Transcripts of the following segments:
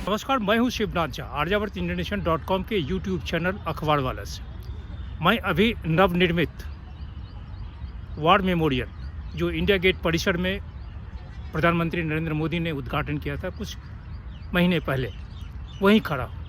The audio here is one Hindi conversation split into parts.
नमस्कार, मैं हूं शिवनाथ झा, आर्यावर्त के यूट्यूब चैनल अखबार वाला से। मैं अभी नवनिर्मित वार मेमोरियल जो इंडिया गेट परिसर में प्रधानमंत्री नरेंद्र मोदी ने उद्घाटन किया था कुछ महीने पहले, वहीं खड़ा हूं।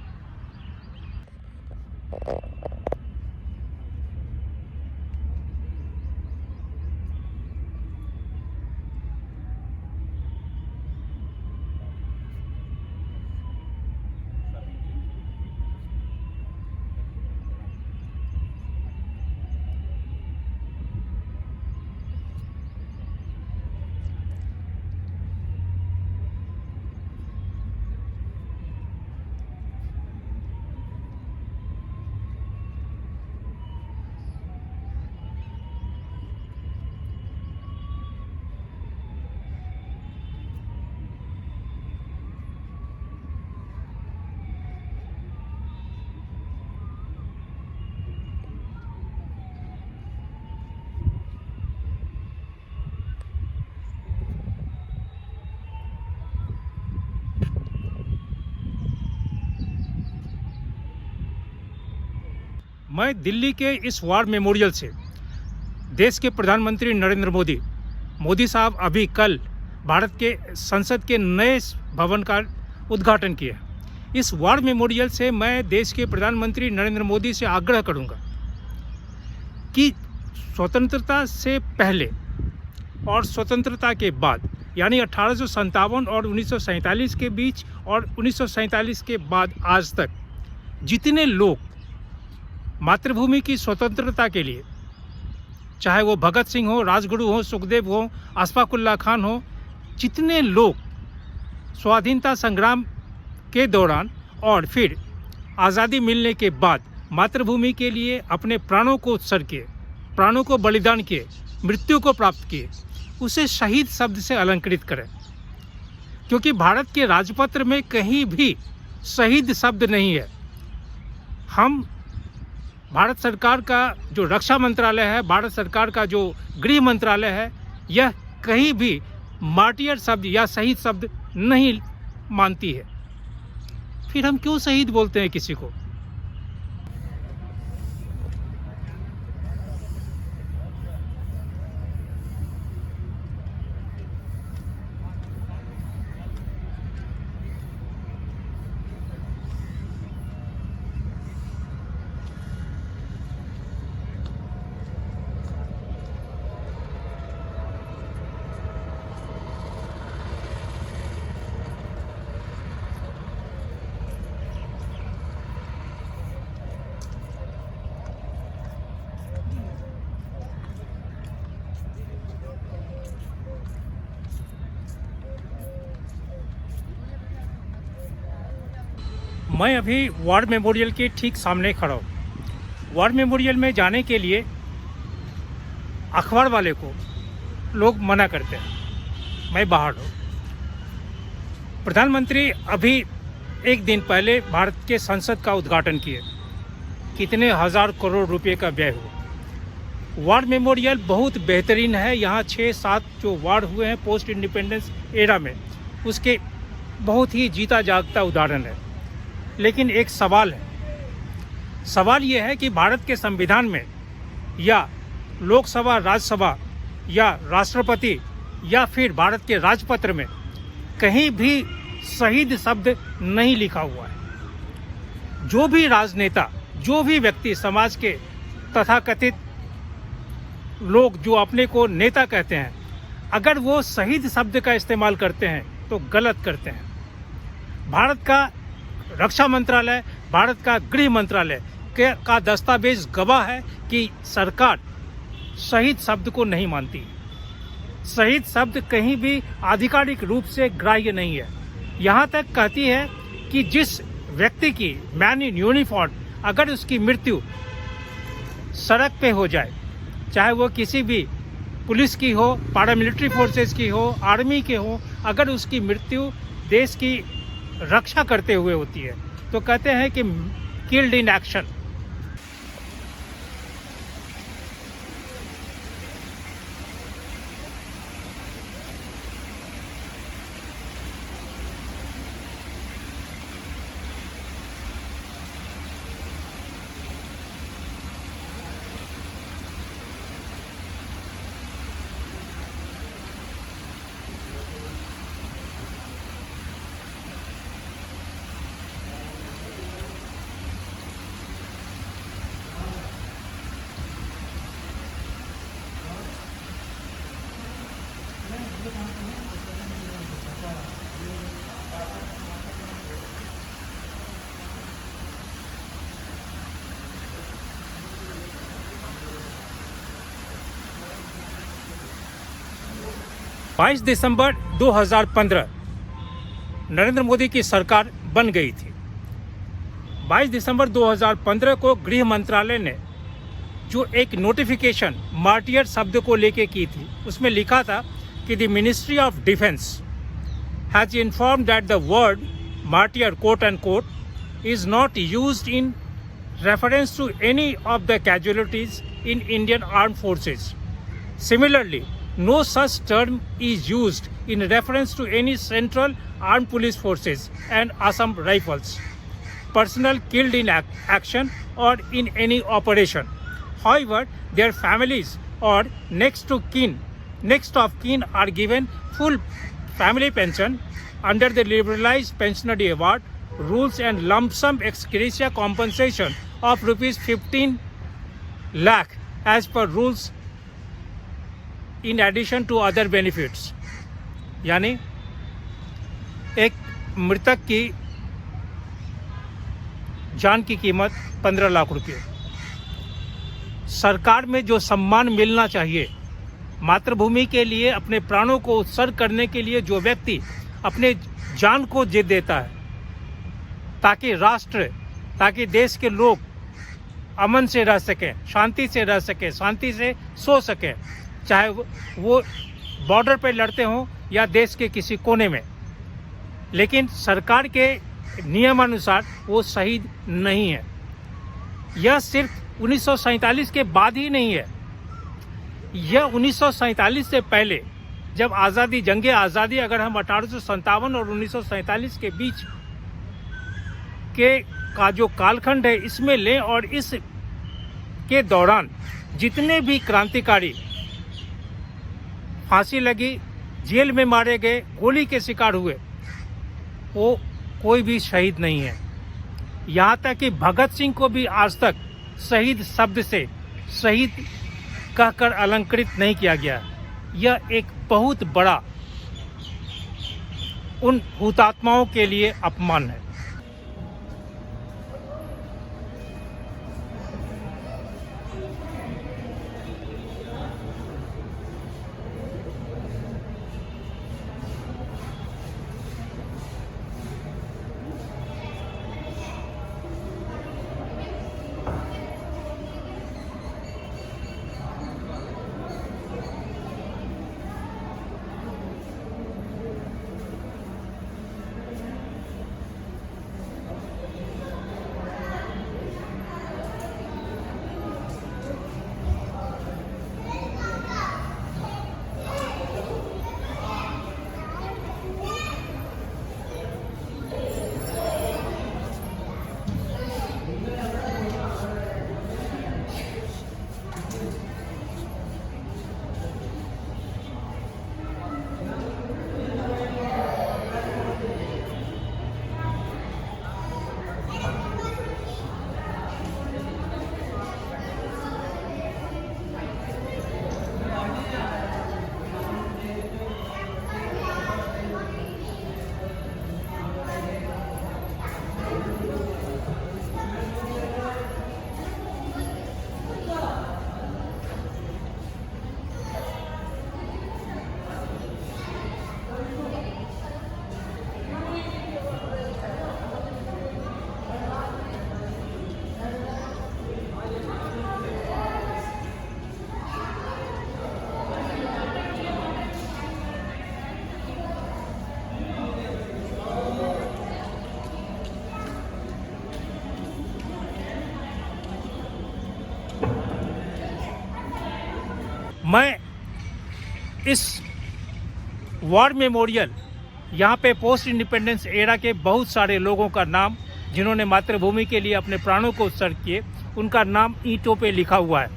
मैं दिल्ली के इस वार मेमोरियल से देश के प्रधानमंत्री नरेंद्र मोदी साहब अभी कल भारत के संसद के नए भवन का उद्घाटन किया। इस वार मेमोरियल से मैं देश के प्रधानमंत्री नरेंद्र मोदी से आग्रह करूंगा कि स्वतंत्रता से पहले और स्वतंत्रता के बाद, यानी 1857 और 1947 के बीच और 1947 के बाद आज तक जितने लोग मातृभूमि की स्वतंत्रता के लिए, चाहे वो भगत सिंह हो, राजगुरु हो, सुखदेव हो, अशफाक उल्लाह खान हो, जितने लोग स्वाधीनता संग्राम के दौरान और फिर आज़ादी मिलने के बाद मातृभूमि के लिए अपने प्राणों को उत्सर्ग किए, प्राणों को बलिदान किए, मृत्यु को प्राप्त किए, उसे शहीद शब्द से अलंकृत करें। क्योंकि भारत के राजपत्र में कहीं भी शहीद शब्द नहीं है। हम भारत सरकार का जो रक्षा मंत्रालय है, भारत सरकार का जो गृह मंत्रालय है, यह कहीं भी मार्टियर शब्द या शहीद शब्द नहीं मानती है। फिर हम क्यों शहीद बोलते हैं किसी को? मैं अभी वार मेमोरियल के ठीक सामने खड़ा हूँ। वार मेमोरियल में जाने के लिए अखबार वाले को लोग मना करते हैं। मैं बाहर हूँ। प्रधानमंत्री अभी एक दिन पहले भारत के संसद का उद्घाटन किए। कितने हजार करोड़ रुपए का व्यय हुआ। वार मेमोरियल बहुत बेहतरीन है। यहाँ 6-7 जो वार हुए हैं पोस्ट इंडिपेंडेंस एरा में, उसके बहुत ही जीता जागता उदाहरण है। लेकिन एक सवाल है। सवाल ये है कि भारत के संविधान में या लोकसभा, राज्यसभा या राष्ट्रपति या फिर भारत के राजपत्र में कहीं भी शहीद शब्द नहीं लिखा हुआ है। जो भी राजनेता, जो भी व्यक्ति समाज के तथाकथित लोग जो अपने को नेता कहते हैं, अगर वो शहीद शब्द का इस्तेमाल करते हैं तो गलत करते हैं। भारत का रक्षा मंत्रालय, भारत का गृह मंत्रालय का दस्तावेज गवाह है कि सरकार शहीद शब्द को नहीं मानती। शहीद शब्द कहीं भी आधिकारिक रूप से ग्राह्य नहीं है। यहाँ तक कहती है कि जिस व्यक्ति की मैन इन यूनिफॉर्म अगर उसकी मृत्यु सड़क पे हो जाए, चाहे वो किसी भी पुलिस की हो, पैरामिलिट्री फोर्सेस की हो, आर्मी के हो, अगर उसकी मृत्यु देश की रक्षा करते हुए होती है तो कहते हैं कि किल्ड इन एक्शन। 22 दिसंबर 2015 नरेंद्र मोदी की सरकार बन गई थी। 22 दिसंबर 2015 को गृह मंत्रालय ने जो एक नोटिफिकेशन मार्टियर शब्द को लेके की थी, उसमें लिखा था कि the ministry of defence has informed that the word martyr quote and quote is not used in reference to any of the casualties in Indian armed forces. Similarly, no such term is used in reference to any central armed police forces and Assam Rifles personnel killed in action or in any operation. However, their families or next of kin are given full family pension under the liberalized pensionary award rules and lump sum ex gratia compensation of rupees 15 lakh as per rules in addition to other benefits. यानी एक मृतक की जान की कीमत 15 लाख रुपये। सरकार में जो सम्मान मिलना चाहिए, मातृभूमि के लिए अपने प्राणों को उत्सर्ग करने के लिए जो व्यक्ति अपने जान को दे देता है ताकि देश के लोग अमन से रह सकें, शांति से रह सकें, शांति से सो सकें, चाहे वो बॉर्डर पर लड़ते हों या देश के किसी कोने में। लेकिन सरकार के नियमानुसार वो शहीद नहीं है। यह सिर्फ 1947 के बाद ही नहीं है, यह 1947 से पहले जब जंगे आज़ादी अगर हम 1857 और 1947 के बीच का जो कालखंड है इसमें लें और इस के दौरान जितने भी क्रांतिकारी फांसी लगी, जेल में मारे गए, गोली के शिकार हुए, वो कोई भी शहीद नहीं है। यहाँ तक कि भगत सिंह को भी आज तक शहीद शब्द से शहीद कहकर अलंकृत नहीं किया गया। यह एक बहुत बड़ा उन हुतात्माओं के लिए अपमान है। मैं इस वॉर मेमोरियल यहाँ पे पोस्ट इंडिपेंडेंस एरा के बहुत सारे लोगों का नाम, जिन्होंने मातृभूमि के लिए अपने प्राणों को उत्सर्ग किए, उनका नाम ईंटों पे लिखा हुआ है।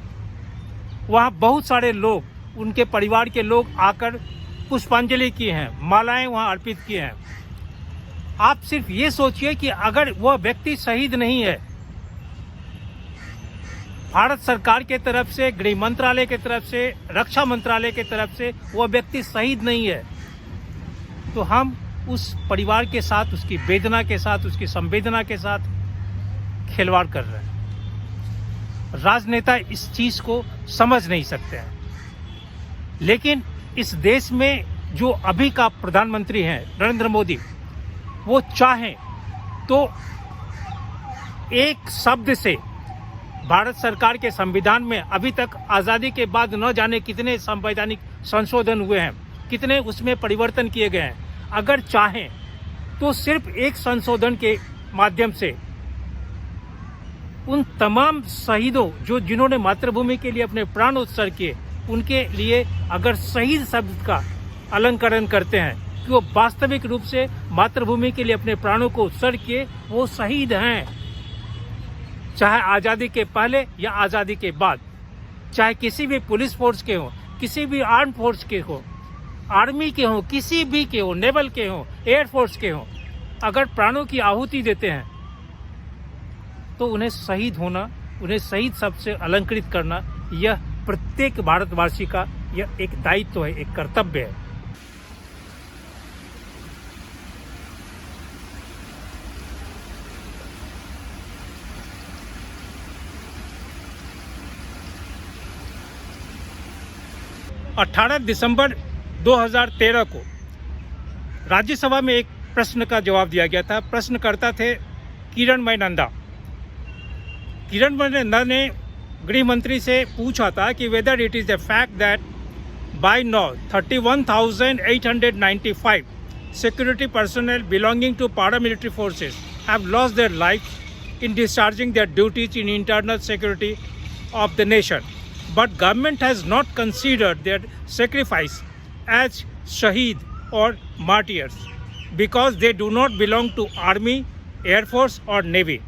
वहाँ बहुत सारे लोग, उनके परिवार के लोग आकर पुष्पांजलि किए हैं, मालाएं वहाँ अर्पित किए हैं। आप सिर्फ ये सोचिए कि अगर वह व्यक्ति शहीद नहीं है, भारत सरकार के तरफ से, गृह मंत्रालय के तरफ से, रक्षा मंत्रालय के तरफ से वह व्यक्ति शहीद नहीं है, तो हम उस परिवार के साथ, उसकी वेदना के साथ, उसकी संवेदना के साथ खिलवाड़ कर रहे हैं। राजनेता इस चीज को समझ नहीं सकते हैं, लेकिन इस देश में जो अभी का प्रधानमंत्री हैं नरेंद्र मोदी, वो चाहें तो एक शब्द से भारत सरकार के संविधान में अभी तक आज़ादी के बाद न जाने कितने संवैधानिक संशोधन हुए हैं, कितने उसमें परिवर्तन किए गए हैं। अगर चाहें तो सिर्फ एक संशोधन के माध्यम से उन तमाम शहीदों जिन्होंने मातृभूमि के लिए अपने प्राण उत्सर्ग किए, उनके लिए अगर शहीद शब्द का अलंकरण करते हैं कि वो वास्तविक रूप से मातृभूमि के लिए अपने प्राणों को उत्सर्ग किए, वो शहीद हैं, चाहे आज़ादी के पहले या आज़ादी के बाद, चाहे किसी भी पुलिस फोर्स के हों, किसी भी आर्म फोर्स के हों, आर्मी के हों, किसी भी के हों, नेवल के हों, एयरफोर्स के हों, अगर प्राणों की आहुति देते हैं तो उन्हें शहीद होना, उन्हें शहीद शब्द से अलंकृत करना, यह प्रत्येक भारतवासी का यह एक दायित्व है, एक कर्तव्य है। अठारह दिसंबर 2013 को राज्यसभा में एक प्रश्न का जवाब दिया गया था। प्रश्नकर्ता थे किरणमय नंदा। किरणमय नंदा ने गृह मंत्री से पूछा था कि whether it is the fact that by now 31,895 security personnel belonging to paramilitary forces have lost their lives in discharging their duties in internal security of the nation. But government has not considered their sacrifice as shaheed or martyrs because they do not belong to army, air force or navy.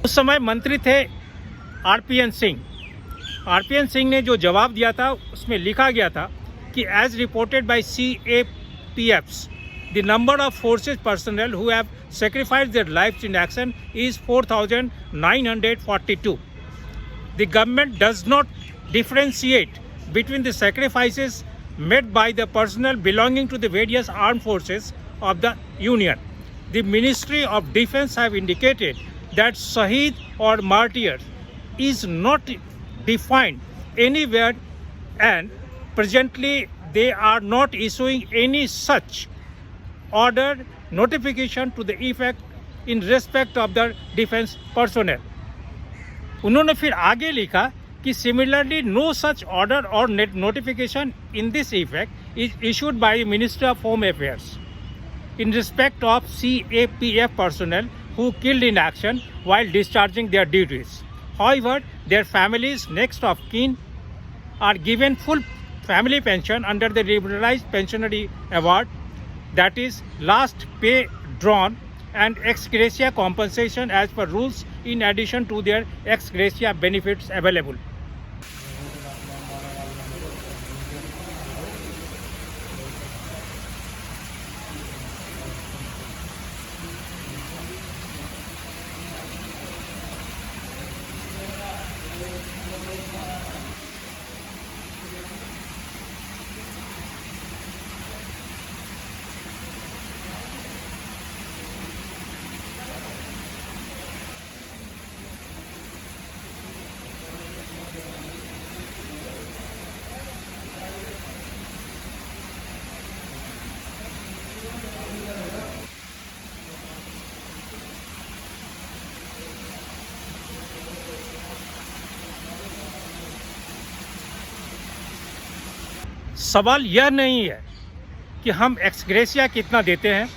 उस समय मंत्री थे आरपीएन सिंह। आरपीएन सिंह ने जो जवाब दिया था उसमें लिखा गया था कि as reported by CAPFs the number of forces personnel who have sacrificed their lives in action is 4,942. The government does not differentiate between the sacrifices made by the personnel belonging to the various armed forces of the Union. The Ministry of Defense have indicated that Shaheed or martyr is not defined anywhere, and presently they are not issuing any such order notification to the effect in respect of the defense personnel. उन्होंने फिर आगे लिखा कि similarly no such order or notification in this effect is issued by the Ministry of Home Affairs in respect of CAPF personnel who killed in action while discharging their duties. However, their families next of kin are given full family pension under the liberalized pensionary award, that is last pay drawn, and ex gratia compensation as per rules in addition to their ex gratia benefits available. सवाल यह नहीं है कि हम एक्सग्रेसिया कितना देते हैं,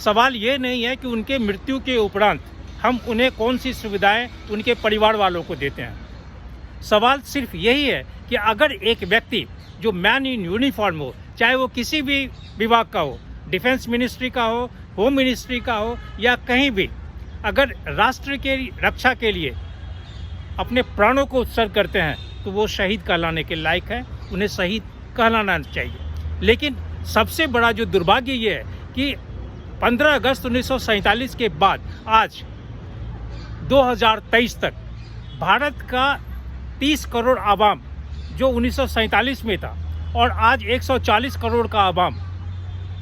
सवाल ये नहीं है कि उनके मृत्यु के उपरांत हम उन्हें कौन सी सुविधाएं उनके परिवार वालों को देते हैं। सवाल सिर्फ यही है कि अगर एक व्यक्ति जो मैन इन यूनिफॉर्म हो, चाहे वो किसी भी विभाग का हो, डिफेंस मिनिस्ट्री का हो, होम मिनिस्ट्री का हो या कहीं भी, अगर राष्ट्र के रक्षा के लिए अपने प्राणों को उत्सर्ग करते हैं तो वो शहीद कहलाने के लायक हैं, उन्हें शहीद कहलाना चाहिए। लेकिन सबसे बड़ा जो दुर्भाग्य ये है कि 15 अगस्त 1947 के बाद आज 2023 तक भारत का 30 करोड़ आवाम जो 1947 में था और आज 140 करोड़ का आवाम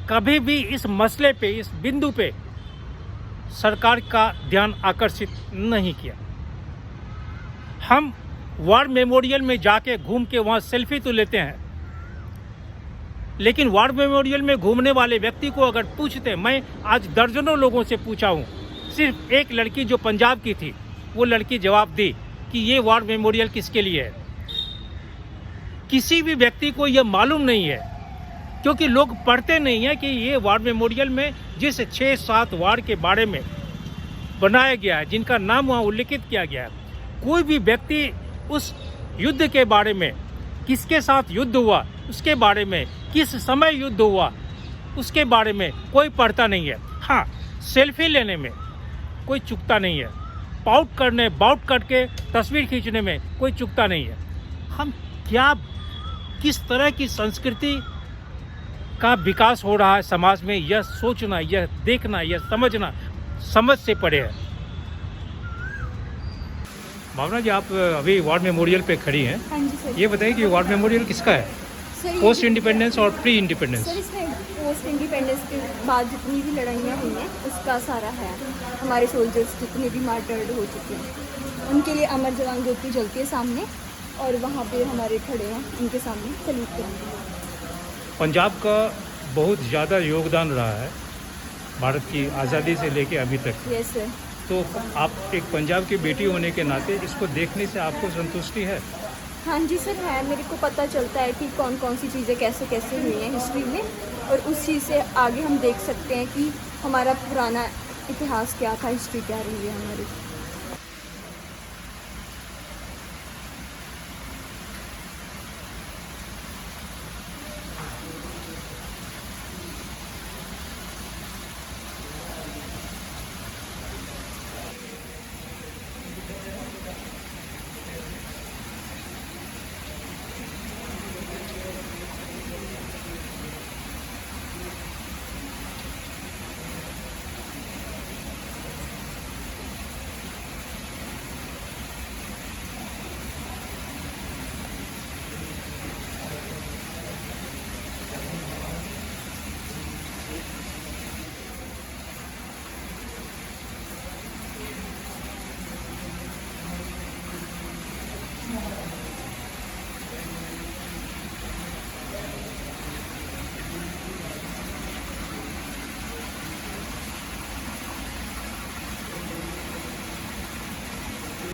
कभी भी इस मसले पे, इस बिंदु पे सरकार का ध्यान आकर्षित नहीं किया। हम वार मेमोरियल में जाके घूम के वहाँ सेल्फी तो लेते हैं, लेकिन वार मेमोरियल में घूमने वाले व्यक्ति को अगर पूछते, मैं आज दर्जनों लोगों से पूछा हूँ, सिर्फ एक लड़की जो पंजाब की थी वो लड़की जवाब दी कि ये वार मेमोरियल किसके लिए है। किसी भी व्यक्ति को यह मालूम नहीं है, क्योंकि लोग पढ़ते नहीं हैं कि ये वार मेमोरियल में जिस 6-7 वार के बारे में बनाया गया है, जिनका नाम वहाँ उल्लिखित किया गया है, कोई भी व्यक्ति उस युद्ध के बारे में, किसके साथ युद्ध हुआ उसके बारे में, किस समय युद्ध हुआ उसके बारे में कोई पढ़ता नहीं है। हाँ, सेल्फी लेने में कोई चूकता नहीं है, बाउट करके तस्वीर खींचने में कोई चूकता नहीं है। हम किस तरह की संस्कृति का विकास हो रहा है समाज में, यह सोचना, यह देखना, यह समझना समझ से परे है। भावना जी, आप अभी वार मेमोरियल पे खड़ी हैं। हाँ जी सर। ये बताइए कि वार मेमोरियल किसका है, पोस्ट इंडिपेंडेंस और प्री इंडिपेंडेंस? सर, इसमें पोस्ट इंडिपेंडेंस के बाद जितनी भी लड़ाइयाँ हुई हैं उसका सारा है। हमारे सोल्जर्स जितने भी मार्टर्ड हो चुके हैं उनके लिए अमर जवान ज्योति जलती है सामने, और वहाँ पे हमारे खड़े हैं उनके सामने सैल्यूट करेंगे। पंजाब का बहुत ज़्यादा योगदान रहा है भारत की आज़ादी से लेके अभी तक। Yes sir. तो आप एक पंजाब की बेटी होने के नाते इसको देखने से आपको संतुष्टि है? हाँ जी सर, है। मेरे को पता चलता है कि कौन कौन सी चीज़ें कैसे कैसे हुई हैं हिस्ट्री में, और उस चीज़ से आगे हम देख सकते हैं कि हमारा पुराना इतिहास क्या था, हिस्ट्री क्या रही है हमारी।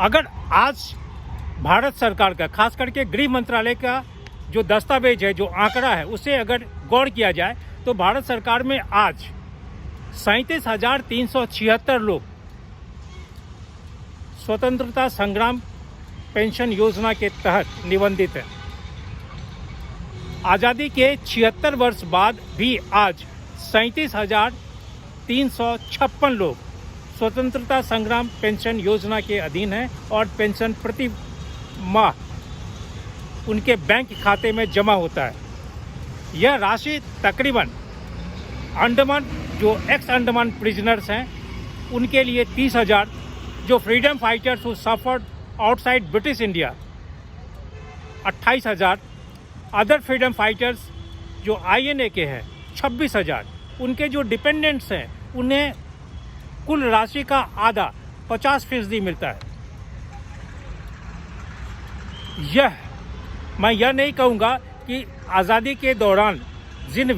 अगर आज भारत सरकार का, खास करके गृह मंत्रालय का जो दस्तावेज है, जो आंकड़ा है, उसे अगर गौर किया जाए तो भारत सरकार में आज 37,376 लोग स्वतंत्रता संग्राम पेंशन योजना के तहत निबंधित हैं। आज़ादी के 76 वर्ष बाद भी आज 37,356 लोग स्वतंत्रता संग्राम पेंशन योजना के अधीन हैं और पेंशन प्रति माह उनके बैंक खाते में जमा होता है। यह राशि तकरीबन अंडमान, जो एक्स अंडमान प्रिजनर्स हैं उनके लिए 30,000, जो freedom fighters who suffered outside British India 28,000, other freedom fighters जो INA के हैं 26,000, उनके जो डिपेंडेंट्स हैं उन्हें कुल राशि का आधा 50% मिलता है। मैं यह नहीं कहूँगा कि आज़ादी के दौरान जिन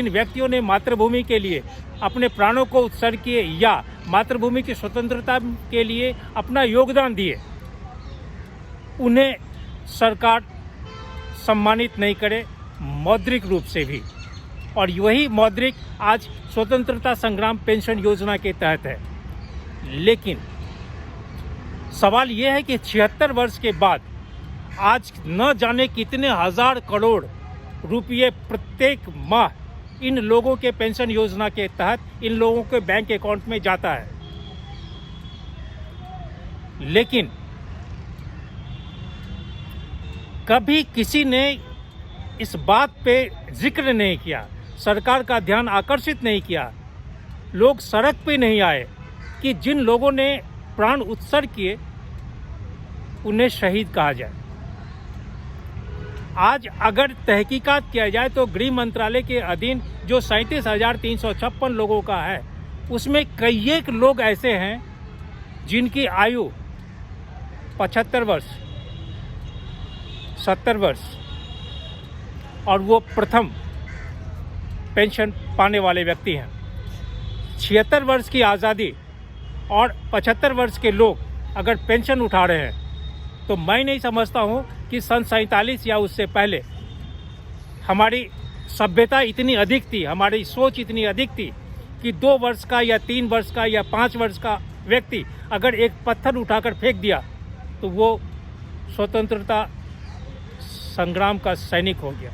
व्यक्तियों ने मातृभूमि के लिए अपने प्राणों को उत्सर्ग किए या मातृभूमि की स्वतंत्रता के लिए अपना योगदान दिए, उन्हें सरकार सम्मानित नहीं करे मौद्रिक रूप से भी, और वही मौद्रिक आज स्वतंत्रता संग्राम पेंशन योजना के तहत है। लेकिन सवाल यह है कि 76 वर्ष के बाद आज न जाने कितने हजार करोड़ रुपये प्रत्येक माह इन लोगों के पेंशन योजना के तहत इन लोगों के बैंक अकाउंट में जाता है। लेकिन कभी किसी ने इस बात पे जिक्र नहीं किया, सरकार का ध्यान आकर्षित नहीं किया, लोग सड़क पे नहीं आए कि जिन लोगों ने प्राण उत्सर्ग किए उन्हें शहीद कहा जाए। आज अगर तहकीकात किया जाए तो गृह मंत्रालय के अधीन जो 37,356 लोगों का है, उसमें कई एक लोग ऐसे हैं जिनकी आयु 75 वर्ष, 70 वर्ष और वो प्रथम पेंशन पाने वाले व्यक्ति हैं। 76 वर्ष की आज़ादी और 75 वर्ष के लोग अगर पेंशन उठा रहे हैं तो मैं नहीं समझता हूँ कि सन 47 या उससे पहले हमारी सभ्यता इतनी अधिक थी, हमारी सोच इतनी अधिक थी कि 2 वर्ष का या 3 वर्ष का या 5 वर्ष का व्यक्ति अगर एक पत्थर उठाकर फेंक दिया तो वो स्वतंत्रता संग्राम का सैनिक हो गया।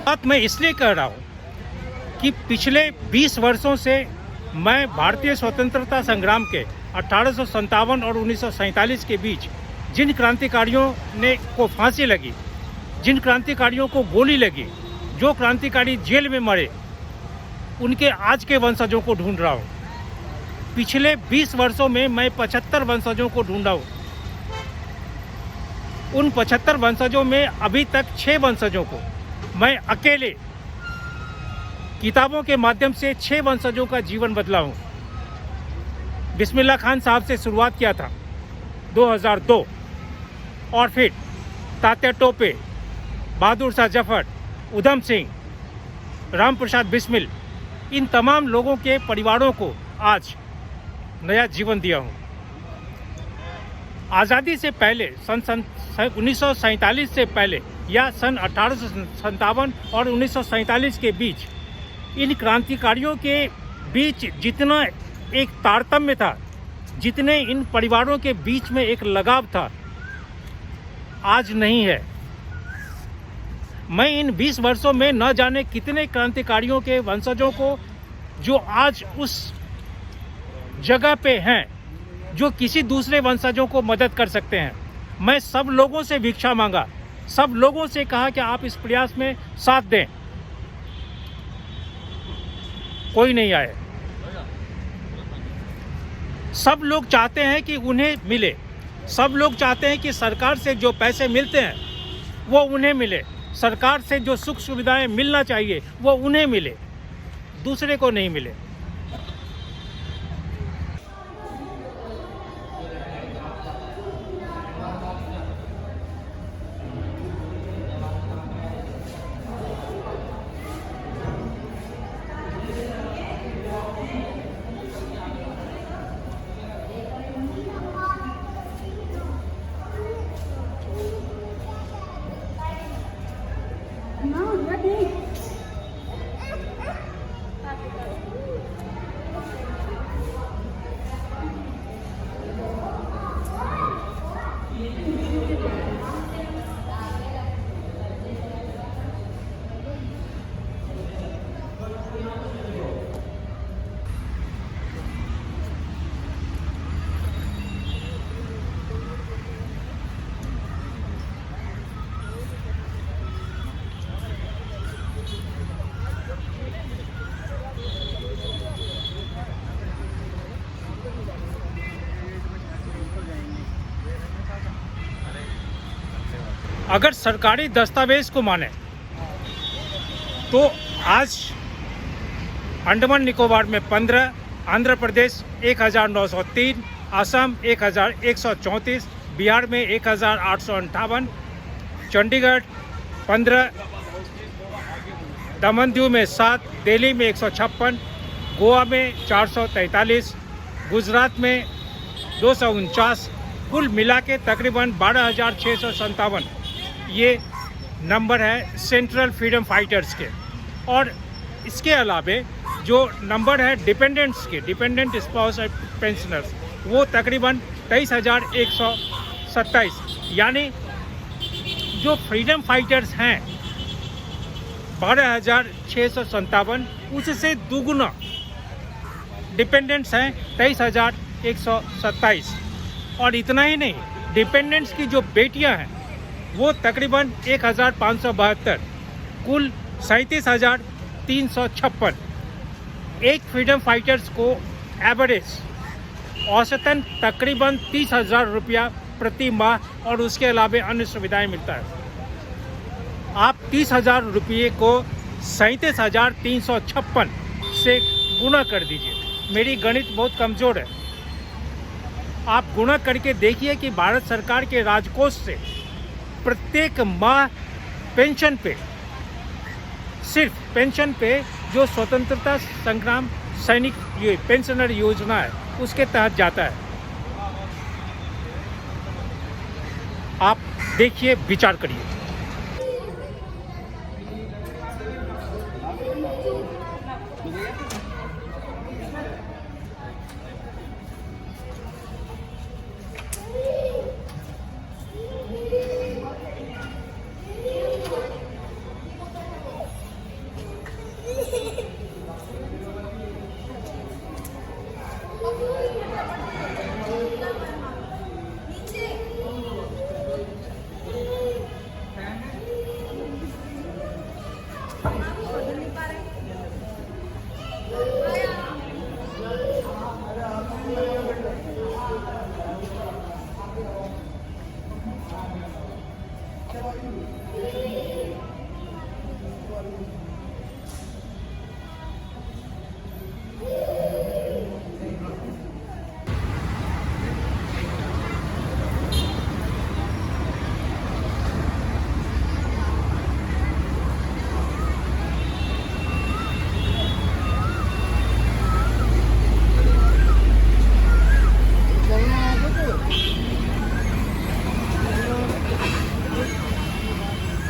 बात मैं इसलिए कर रहा हूँ कि पिछले 20 वर्षों से मैं भारतीय स्वतंत्रता संग्राम के 1857 और 1947 के बीच जिन क्रांतिकारियों ने को फांसी लगी, जिन क्रांतिकारियों को गोली लगी, जो क्रांतिकारी जेल में मरे, उनके आज के वंशजों को ढूंढ रहा हूँ। पिछले 20 वर्षों में मैं 75 वंशजों को ढूंढा हूँ। उन 75 वंशजों में अभी तक 6 वंशजों को मैं अकेले किताबों के माध्यम से 6 वंशजों का जीवन बदला हूँ। बिस्मिल्लाह खान साहब से शुरुआत किया था 2002 और फिर तात्या टोपे, बहादुर शाह जफर, उधम सिंह, राम प्रसाद बिस्मिल, इन तमाम लोगों के परिवारों को आज नया जीवन दिया हूँ। आज़ादी से पहले सन 1947 से पहले या सन 1857 और 1947 के बीच इन क्रांतिकारियों के बीच जितना एक तारतम्य था, जितने इन परिवारों के बीच में एक लगाव था, आज नहीं है। मैं इन 20 वर्षों में न जाने कितने क्रांतिकारियों के वंशजों को जो आज उस जगह पे हैं जो किसी दूसरे वंशजों को मदद कर सकते हैं, मैं सब लोगों से भिक्षा मांगा, सब लोगों से कहा कि आप इस प्रयास में साथ दें। कोई नहीं आए। सब लोग चाहते हैं कि उन्हें मिले, सब लोग चाहते हैं कि सरकार से जो पैसे मिलते हैं वो उन्हें मिले, सरकार से जो सुख सुविधाएं मिलना चाहिए वो उन्हें मिले, दूसरे को नहीं मिले। अगर सरकारी दस्तावेज को माने तो आज अंडमान निकोबार में 15, आंध्र प्रदेश 1903, असम 1134, बिहार में 1858, चंडीगढ़ 15, दमन दीव में 7, दिल्ली में 156, गोवा में 443, गुजरात में 249, कुल मिला के तकरीबन 12,657 ये नंबर है सेंट्रल फ्रीडम फाइटर्स के। और इसके अलावे जो नंबर है डिपेंडेंट्स के, डिपेंडेंट स्पाउस पेंशनर्स, वो तकरीबन 23,127, यानी जो फ्रीडम फाइटर्स हैं 12,657, उससे दुगुना डिपेंडेंट्स हैं 23,127। और इतना ही नहीं, डिपेंडेंट्स की जो बेटियां हैं वो तकरीबन 1,572, कुल 37,356। एक फ्रीडम फाइटर्स को एवरेज औसतन तकरीबन 30,000 रुपया प्रति माह और उसके अलावा अन्य सुविधाएं मिलता है। आप 30,000 रुपये को 37,356 से गुणा कर दीजिए। मेरी गणित बहुत कमज़ोर है, आप गुणा करके देखिए कि भारत सरकार के राजकोष से प्रत्येक माह पेंशन पे, सिर्फ पेंशन पे जो स्वतंत्रता संग्राम सैनिक पेंशनर योजना है उसके तहत जाता है। आप देखिए, विचार करिए।